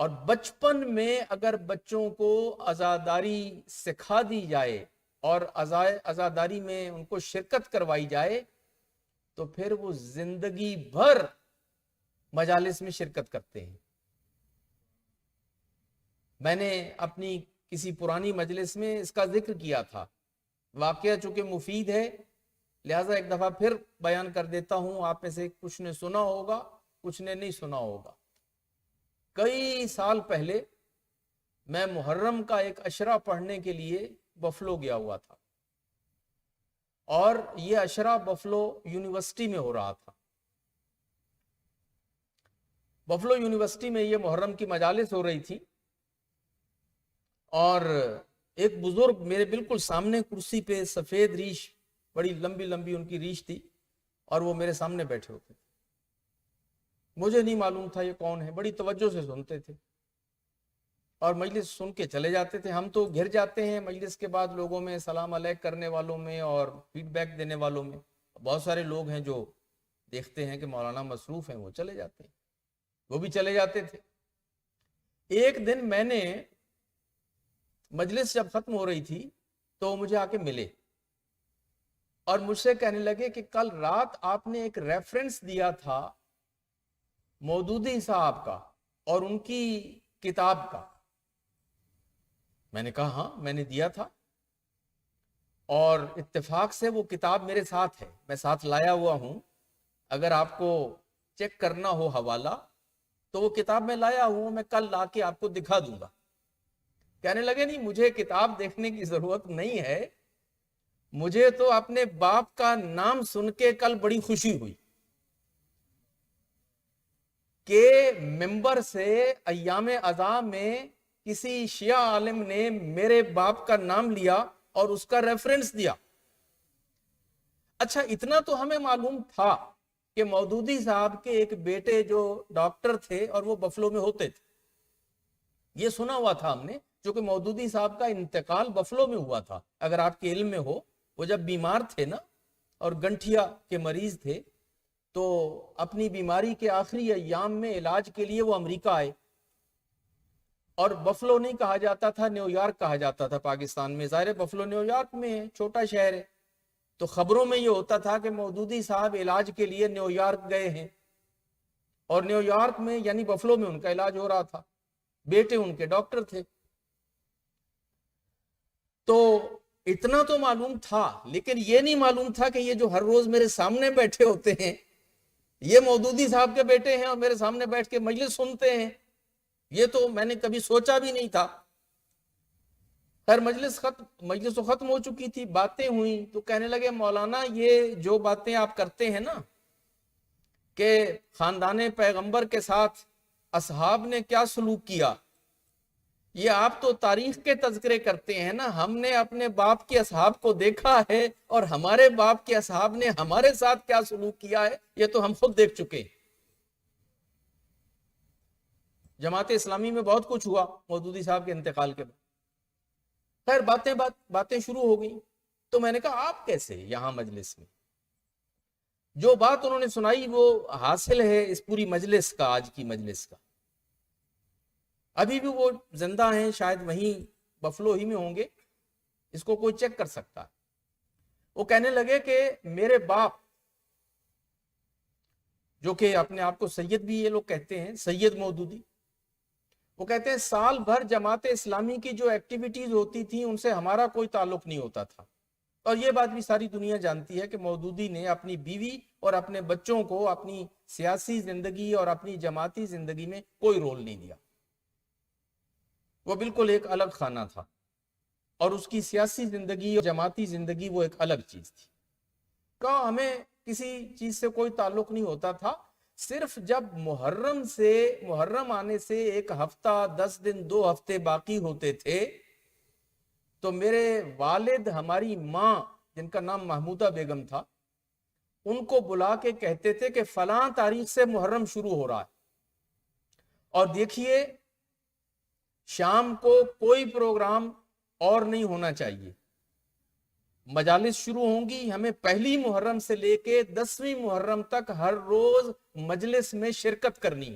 اور بچپن میں اگر بچوں کو عزاداری سکھا دی جائے اور عزاداری میں ان کو شرکت کروائی جائے تو پھر وہ زندگی بھر مجالس میں شرکت کرتے ہیں. میں نے اپنی کسی پرانی مجلس میں اس کا ذکر کیا تھا. واقعہ چونکہ مفید ہے لہٰذا ایک دفعہ پھر بیان کر دیتا ہوں. آپ میں سے کچھ نے سنا ہوگا, کچھ نے نہیں سنا ہوگا. کئی سال پہلے میں محرم کا ایک عشرہ پڑھنے کے لیے بفلو گیا ہوا تھا, اور یہ عشرہ بفلو یونیورسٹی میں ہو رہا تھا. بفلو یونیورسٹی میں یہ محرم کی مجالس ہو رہی تھی, اور ایک بزرگ میرے بالکل سامنے کرسی پہ, سفید ریش, بڑی لمبی لمبی ان کی ریش تھی, اور وہ میرے سامنے بیٹھے ہوتے تھے. مجھے نہیں معلوم تھا یہ کون ہے, بڑی توجہ سے سنتے تھے اور مجلس سن کے چلے جاتے تھے. ہم تو گھر جاتے ہیں مجلس کے بعد لوگوں میں, سلام علیک کرنے والوں میں اور فیڈ بیک دینے والوں میں. بہت سارے لوگ ہیں جو دیکھتے ہیں کہ مولانا مصروف ہیں, وہ چلے جاتے ہیں, وہ بھی چلے جاتے تھے. ایک دن میں نے مجلس جب ختم ہو رہی تھی تو مجھے آ کے ملے اور مجھ سے کہنے لگے کہ کل رات آپ نے ایک ریفرنس دیا تھا مودودی صاحب کا اور ان کی کتاب کا. میں نے کہا ہاں میں نے دیا تھا, اور اتفاق سے وہ کتاب میرے ساتھ ہے, میں ساتھ لایا ہوا ہوں. اگر آپ کو چیک کرنا ہو حوالہ تو وہ کتاب میں لایا ہوں, میں کل لا کے آپ کو دکھا دوں گا. کہنے لگے نہیں مجھے کتاب دیکھنے کی ضرورت نہیں ہے, مجھے تو اپنے باپ کا نام سن کے کل بڑی خوشی ہوئی کہ ممبر سے ایام عزا میں کسی شیعہ عالم نے میرے باپ کا نام لیا اور اس کا ریفرنس دیا. اچھا اتنا تو ہمیں معلوم تھا کہ مودودی صاحب کے ایک بیٹے جو ڈاکٹر تھے اور وہ بفلو میں ہوتے تھے, یہ سنا ہوا تھا ہم نے, جو کہ مودودی صاحب کا انتقال بفلو میں ہوا تھا. اگر آپ کے علم میں ہو, وہ جب بیمار تھے نا اور گنٹھیا کے مریض تھے تو اپنی بیماری کے آخری ایام میں علاج کے لیے وہ امریکہ آئے, اور بفلو نہیں کہا جاتا تھا, نیو یارک کہا جاتا تھا پاکستان میں. ظاہر بفلو نیو یارک میں ہے, چھوٹا شہر ہے, تو خبروں میں یہ ہوتا تھا کہ مودودی صاحب علاج کے لیے نیو یارک گئے ہیں, اور نیو یارک میں یعنی بفلو میں ان کا علاج ہو رہا تھا, بیٹے ان کے ڈاکٹر تھے. تو اتنا تو معلوم تھا, لیکن یہ نہیں معلوم تھا کہ یہ جو ہر روز میرے سامنے بیٹھے ہوتے ہیں یہ مودودی صاحب کے بیٹے ہیں اور میرے سامنے بیٹھ کے مجلس سنتے ہیں. یہ تو میں نے کبھی سوچا بھی نہیں تھا. خیر مجلس تو ختم ہو چکی تھی, باتیں ہوئیں تو کہنے لگے مولانا یہ جو باتیں آپ کرتے ہیں نا کہ خاندان پیغمبر کے ساتھ اصحاب نے کیا سلوک کیا, یہ آپ تو تاریخ کے تذکرے کرتے ہیں نا, ہم نے اپنے باپ کے اصحاب کو دیکھا ہے اور ہمارے باپ کے اصحاب نے ہمارے ساتھ کیا سلوک کیا ہے یہ تو ہم خود دیکھ چکے. جماعت اسلامی میں بہت کچھ ہوا مودودی صاحب کے انتقال کے بعد. خیر باتیں شروع ہو گئیں, تو میں نے کہا آپ کیسے یہاں مجلس میں؟ جو بات انہوں نے سنائی وہ حاصل ہے اس پوری مجلس کا, آج کی مجلس کا. ابھی بھی وہ زندہ ہیں, شاید وہیں بفلو ہی میں ہوں گے, اس کو کوئی چیک کر سکتا ہے. وہ کہنے لگے کہ میرے باپ, جو کہ اپنے آپ کو سید بھی یہ لوگ کہتے ہیں, سید مودودی, وہ کہتے ہیں سال بھر جماعت اسلامی کی جو ایکٹیویٹیز ہوتی تھیں ان سے ہمارا کوئی تعلق نہیں ہوتا تھا. اور یہ بات بھی ساری دنیا جانتی ہے کہ مودودی نے اپنی بیوی اور اپنے بچوں کو اپنی سیاسی زندگی اور اپنی جماعتی زندگی میں کوئی رول نہیں دیا. وہ بالکل ایک الگ خانہ تھا, اور اس کی سیاسی زندگی اور جماعتی زندگی وہ ایک الگ چیز تھی. کہا ہمیں کسی چیز سے کوئی تعلق نہیں ہوتا تھا, صرف جب محرم آنے سے ایک ہفتہ 10 دن 2 ہفتے باقی ہوتے تھے تو میرے والد ہماری ماں جن کا نام محمودہ بیگم تھا ان کو بلا کے کہتے تھے کہ فلاں تاریخ سے محرم شروع ہو رہا ہے, اور دیکھیے شام کو کوئی پروگرام اور نہیں ہونا چاہیے, مجالس شروع ہوں گی, ہمیں پہلی محرم سے لے کے 10ویں محرم تک ہر روز مجلس میں شرکت کرنی.